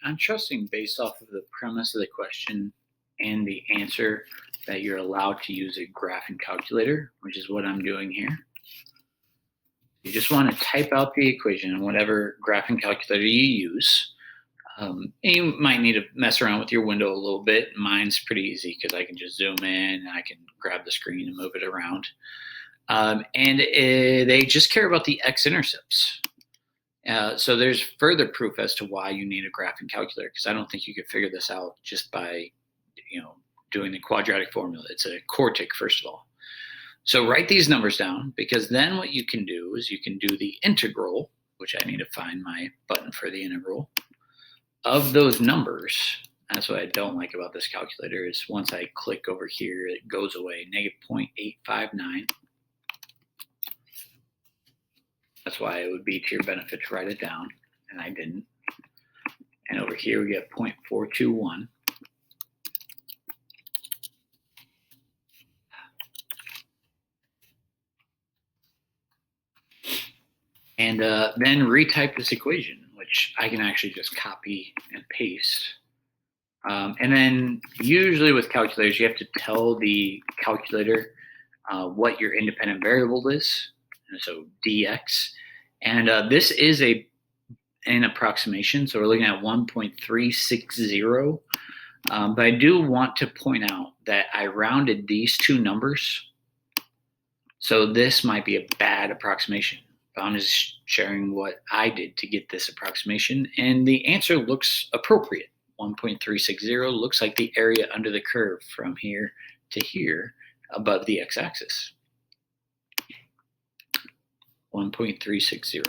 I'm trusting based off of the premise of the question and the answer that you're allowed to use a graphing calculator, which is what I'm doing here. You just want to type out the equation in whatever graphing calculator you use. And you might need to mess around with your window a little bit. Mine's pretty easy because I can just zoom in and I can grab the screen and move it around. They just care about the x-intercepts. So there's further proof as to why you need a graphing calculator, because I don't think you could figure this out just by, doing the quadratic formula. It's a quartic, first of all. So write these numbers down, because then what you can do is you can do the integral, which I need to find my button for the integral, of those numbers. That's what I don't like about this calculator, is once I click over here, it goes away, -0.859. That's why it would be to your benefit to write it down, and I didn't. And over here we get 0.421. And then retype this equation, which I can actually just copy and paste. And then usually with calculators, you have to tell the calculator what your independent variable is, so dx. And this is an approximation, so we're looking at 1.360. But I do want to point out that I rounded these two numbers, so this might be a bad approximation. I'm just sharing what I did to get this approximation, and the answer looks appropriate. 1.360 looks like the area under the curve from here to here above the x-axis. 1.360.